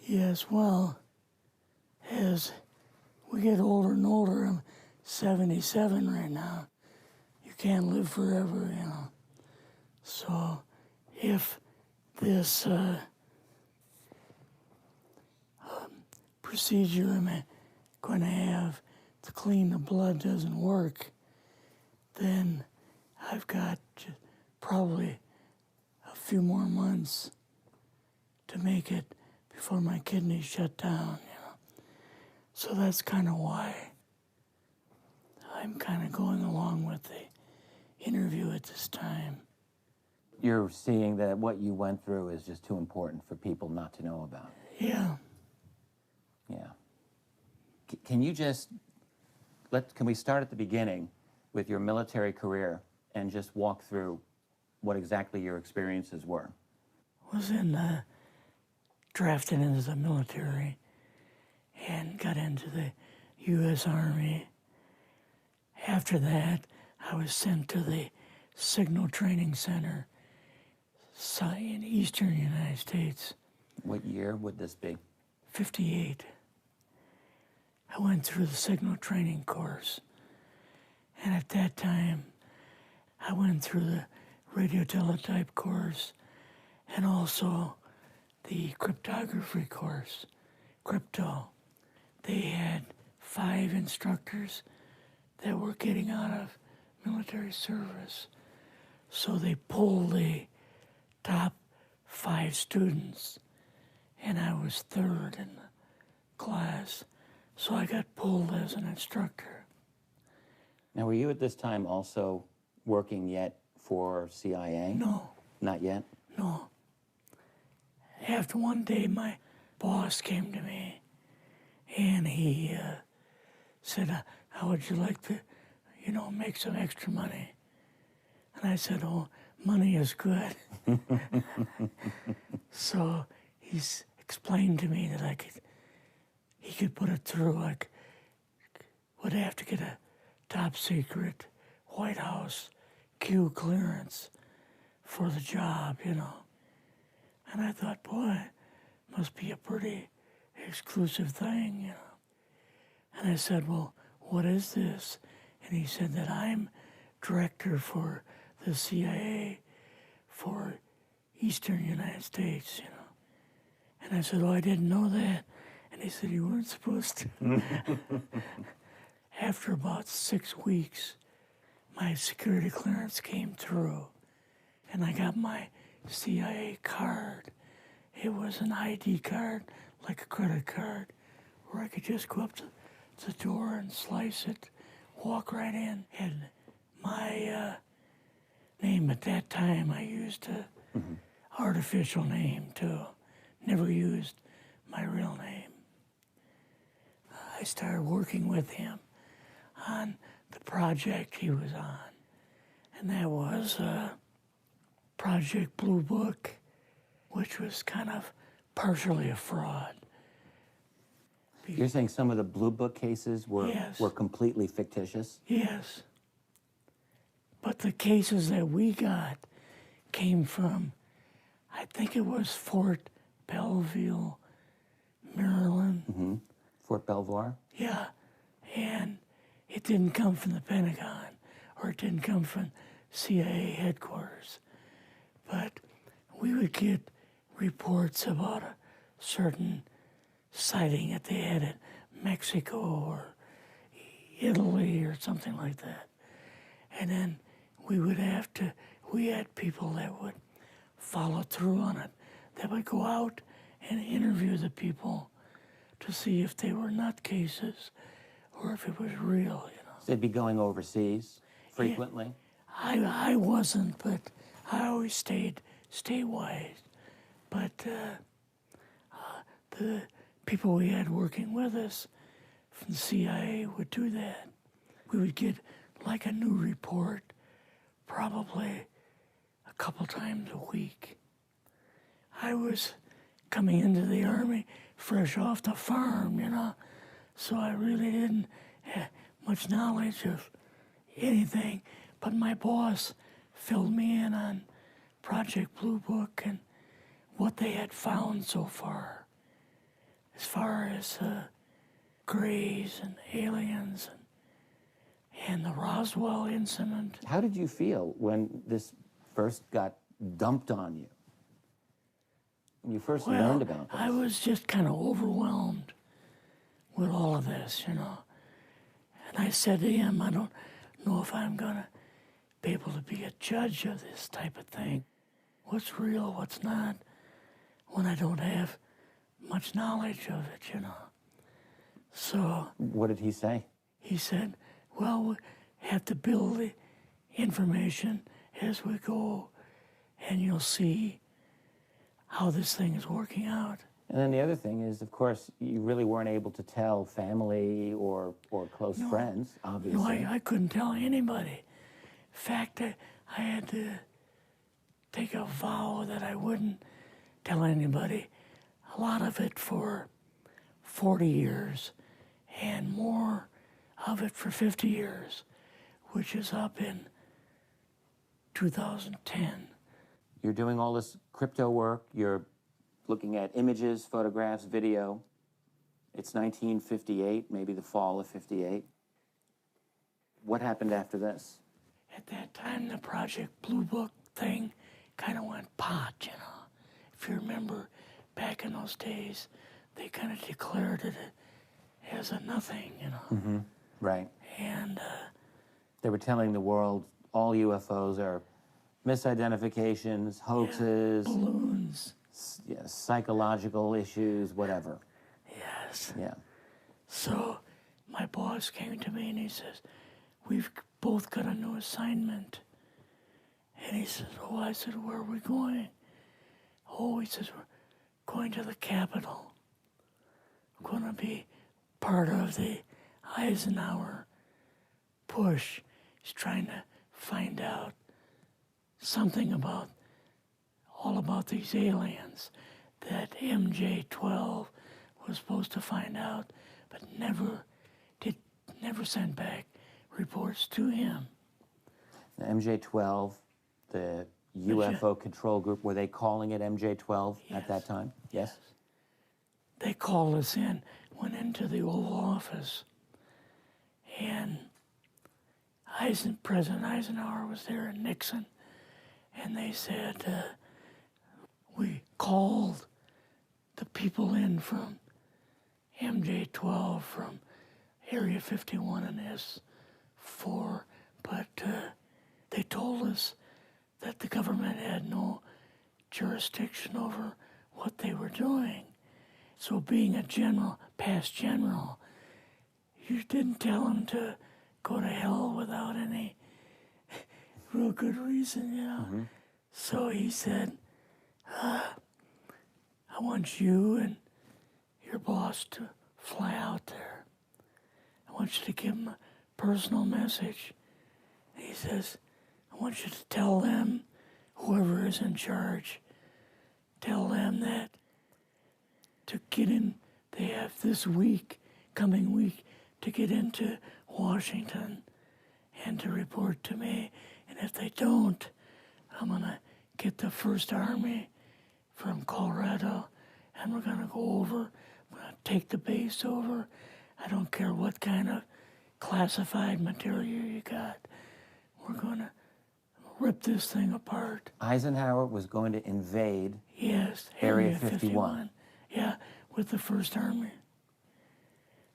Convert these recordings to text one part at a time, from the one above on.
Yes, well, as we get older and older, I'm 77 right now. You can't live forever, you know. So if this procedure I'm going to have to clean the blood doesn't work, then I've got probably a few more months to make it before my kidneys shut down, you know. So that's kind of why I'm kind of going along with the interview at this time. You're seeing that what you went through is just too important for people not to know about. Yeah. Yeah. Can you just, can we start at the beginning with your military career and just walk through what exactly your experiences were? Was drafted into the military and got into the U.S. Army. After that, I was sent to the Signal Training Center in eastern United States. What year would this be? 58. I went through the Signal Training course. And at that time, I went through the radio teletype course and also the cryptography course, crypto. They had 5 instructors that were getting out of military service. So they pulled the top 5 students, and I was 3rd in the class. So I got pulled as an instructor. Now, were you at this time also working yet for CIA? No. Not yet? No. After one day, my boss came to me, and he said, how would you like to, make some extra money? And I said, oh, money is good. So he explained to me that he could put it through. I would have to get a top secret White House Q clearance for the job, And I thought, boy, must be a pretty exclusive thing, And I said, well, what is this? And he said that I'm director for the CIA for Eastern United States, And I said, oh, I didn't know that. And he said, you weren't supposed to. After about 6 weeks, my security clearance came through, and I got my CIA card. It was an ID card, like a credit card, where I could just go up to the door and slice it, walk right in. And my name at that time, I used a artificial name too. Never used my real name. I started working with him on the project he was on, and that was Project Blue Book, which was kind of partially a fraud. You're saying some of the Blue Book cases were completely fictitious? Yes. But the cases that we got came from, I think it was Fort Belvoir, Maryland. Fort Belvoir? Yeah. And it didn't come from the Pentagon, or it didn't come from CIA headquarters. But we would get reports about a certain sighting that they had in Mexico or Italy or something like that. And then we had people that would follow through on it, that would go out and interview the people to see if they were nutcases or if it was real, So they'd be going overseas frequently? Yeah, I wasn't, but I always stayed statewide. But the people we had working with us from the CIA would do that. We would get like a new report probably a couple times a week. I was coming into the Army fresh off the farm, so I really didn't have much knowledge of anything, but my boss filled me in on Project Blue Book and what they had found so far. as far as grays and aliens and the Roswell incident. How did you feel when this first got dumped on you? When you first learned about this? I was just kind of overwhelmed with all of this, you know. And I said to him, I don't know if I'm going to be able to be a judge of this type of thing. What's real, what's not, when I don't have much knowledge of it, you know. So... What did he say? He said, well, we have to build the information as we go, and you'll see how this thing is working out. And then the other thing is, of course, you really weren't able to tell family or close friends, obviously. No, I couldn't tell anybody. In fact, I had to take a vow that I wouldn't tell anybody. A lot of it for 40 years, and more of it for 50 years, which is up in 2010. You're doing all this crypto work. You're looking at images, photographs, video. It's 1958, maybe the fall of 58. What happened after this? At that time, the Project Blue Book thing kind of went pot, you know. If you remember, back in those days, they kind of declared it as a nothing, you know. Mm-hmm. Right. And they were telling the world all UFOs are misidentifications, hoaxes, balloons. Psychological issues, whatever. Yes. Yeah. So my boss came to me and he says, we've both got a new assignment. And he says, oh, I said, where are we going? Oh, he says, we're going to the Capitol. We're going to be part of the Eisenhower push. He's trying to find out something about all about these aliens that MJ-12 was supposed to find out, but never sent back reports to him. The MJ-12, the UFO control group, were they calling it MJ-12 at that time? Yes. They called us in, went into the Oval Office, and President Eisenhower was there and Nixon, and they said, we called the people in from MJ-12 from Area 51 and S4, but they told us that the government had no jurisdiction over what they were doing. So being a general, past general, you didn't tell them to go to hell without any real good reason, you know. Mm-hmm. So he said, I want you and your boss to fly out there. I want you to give them a personal message. He says, I want you to tell them, whoever is in charge, tell them that to get in, they have this week, coming week, to get into Washington and to report to me. And if they don't, I'm going to get the First Army from Colorado, and we're going to go over, we're going to take the base over. I don't care what kind of classified material you got. We're going to rip this thing apart. Eisenhower was going to invade Area 51. Yeah, with the First Army.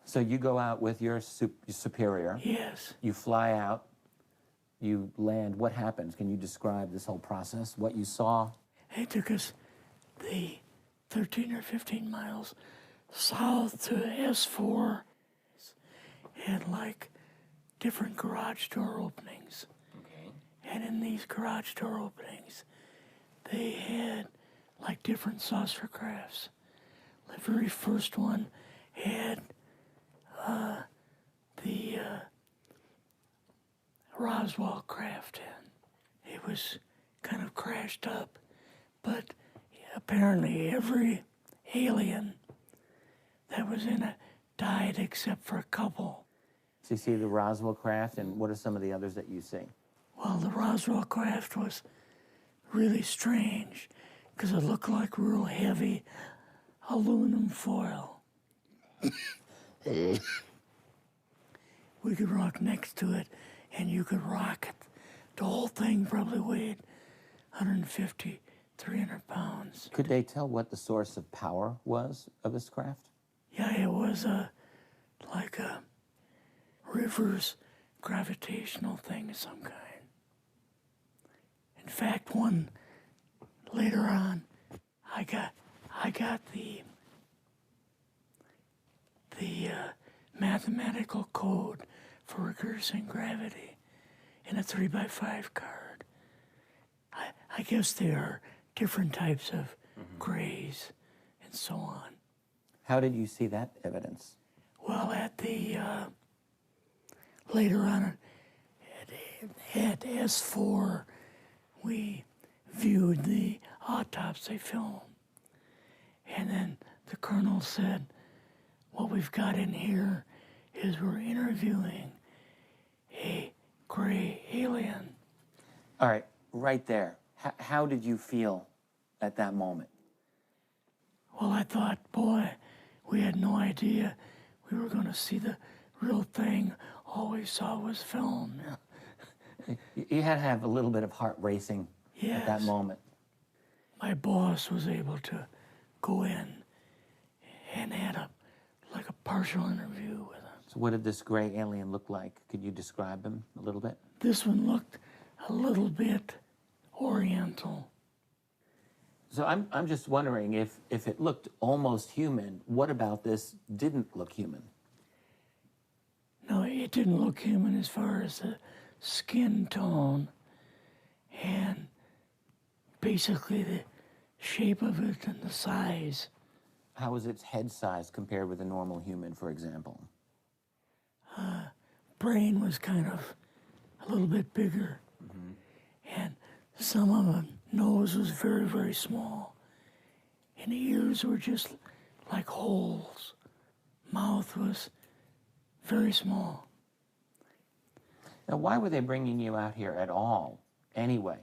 So you go out with your superior. Yes. You fly out. You land. What happens? Can you describe this whole process, what you saw? It took us the 13 or 15 miles south to S4 and like different garage door openings. Okay. And in these garage door openings, they had like different saucer crafts. The very first one had the Roswell craft in. It was kind of crashed up, but apparently every alien that was in it died except for a couple. So you see the Roswell craft, and what are some of the others that you see? Well, the Roswell craft was really strange because it looked like real heavy aluminum foil. We could rock next to it, and you could rock it. The whole thing probably weighed 150, 300 pounds. Could they tell what the source of power was of this craft? Yeah, it was like a reverse gravitational thing of some kind. In fact, one later on, I got the mathematical code for reversing gravity in a 3x5 card. I guess there are different types of grays and so on. How did you see that evidence? Well, at the later on at S4, we viewed the autopsy film, and then the colonel said, "What we've got in here is we're interviewing a gray alien." All right, right there. How did you feel at that moment? Well, I thought, boy, we had no idea we were going to see the real thing. All we saw was film. You had to have a little bit of heart racing at that Yes. moment. My boss was able to go in and had a partial interview with him. So what did this gray alien look like? Could you describe him a little bit? This one looked a little bit oriental. So I'm just wondering if it looked almost human, what about this didn't look human? No, it didn't look human as far as the skin tone and basically the shape of it and the size. How was its head size compared with a normal human, for example? Brain was kind of a little bit bigger. And some of the nose was very, very small. And the ears were just like holes. Mouth was very small. Now, why were they bringing you out here at all, anyway,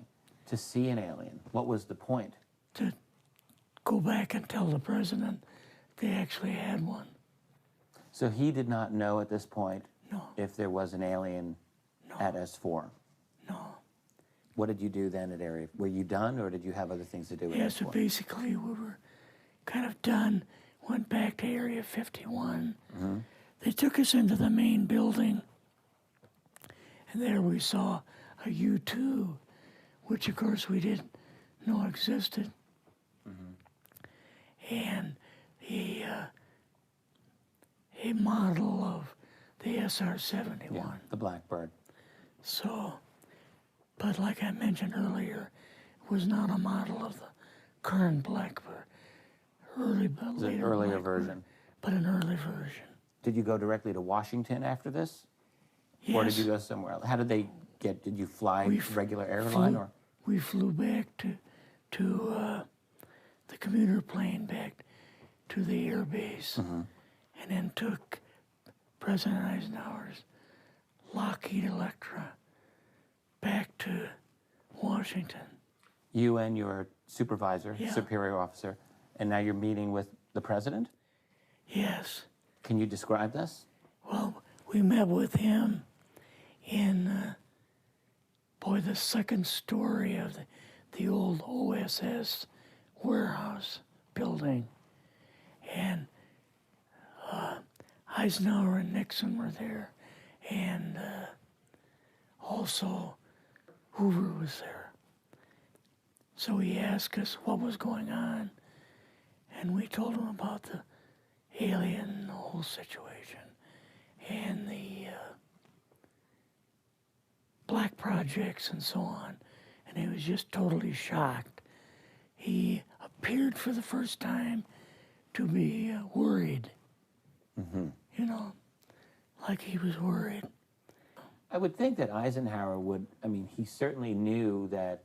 to see an alien? What was the point? To go back and tell the president they actually had one. So he did not know at this point No, if there was an alien at S4. no. What did you do then at Area? Were you done, or did you have other things to do at Yeah, S4? so basically we were kind of done, went back to Area 51. They took us into the main building, and there we saw a U-2, which of course we didn't know existed. And a model of the SR-71. Yeah, the Blackbird. So, but like I mentioned earlier, it was not a model of the current Blackbird, It was an earlier version. but an early version. Did you go directly to Washington after this? Yes. Or did you go somewhere else? How did they get, did you fly regular airline or? We flew back to the commuter plane back to the air base, and then took President Eisenhower's Lockheed Electra back to Washington. You and your supervisor, Yeah. superior officer, and now you're meeting with the president? Yes. Can you describe this? Well, we met with him in, the second story of the old OSS warehouse building. And Eisenhower and Nixon were there, and also Hoover was there. So he asked us what was going on, and we told him about the alien, the whole situation, and the black projects and so on. And he was just totally shocked. He appeared for the first time to be worried. You know, like he was worried. I would think that Eisenhower would, I mean, he certainly knew that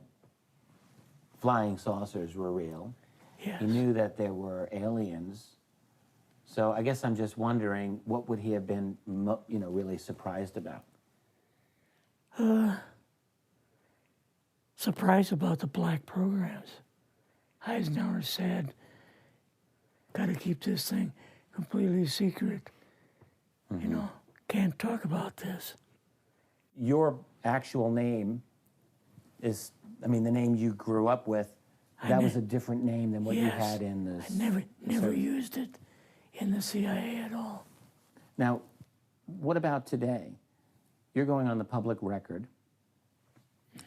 flying saucers were real. Yes. He knew that there were aliens. So I guess I'm just wondering, what would he have been, really surprised about? Surprised about the black programs. Eisenhower said, got to keep this thing completely secret. You know, can't talk about this. Your actual name is, I mean, the name you grew up with, that was a different name than what you Yes. had in this. I never used it in the CIA at all. Now, what about today? You're going on the public record,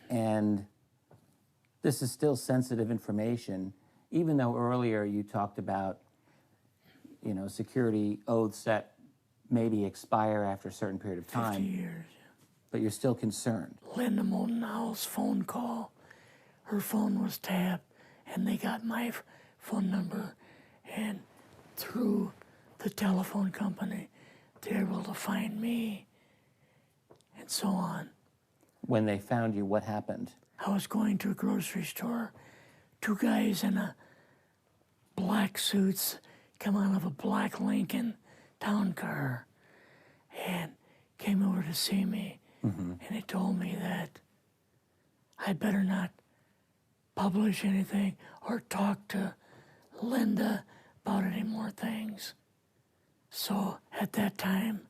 and this is still sensitive information, even though earlier you talked about, you know, security oaths that maybe expire after a certain period of 50 time, years. but you're still concerned. Linda Moldenhauer's phone call, her phone was tapped, and they got my phone number, and through the telephone company, they were able to find me, and so on. When they found you, what happened? I was going to a grocery store. Two guys in a black suits come out of a black Lincoln town car and came over to see me. And they told me that I better not publish anything or talk to Linda about any more things. So at that time,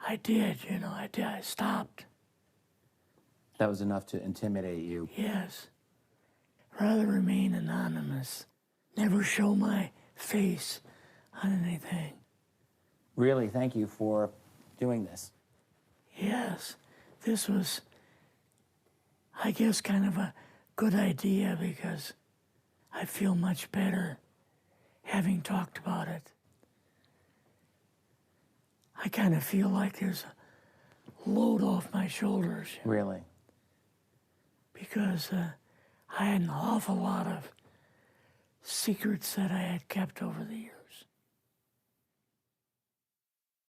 I did, you know, I stopped. That was enough to intimidate you. Yes. Rather remain anonymous. Never show my face on anything. Really, thank you for doing this. Yes, this was, I guess, kind of a good idea because I feel much better having talked about it. I kind of feel like there's a load off my shoulders. Really? Because I had an awful lot of secrets that I had kept over the years.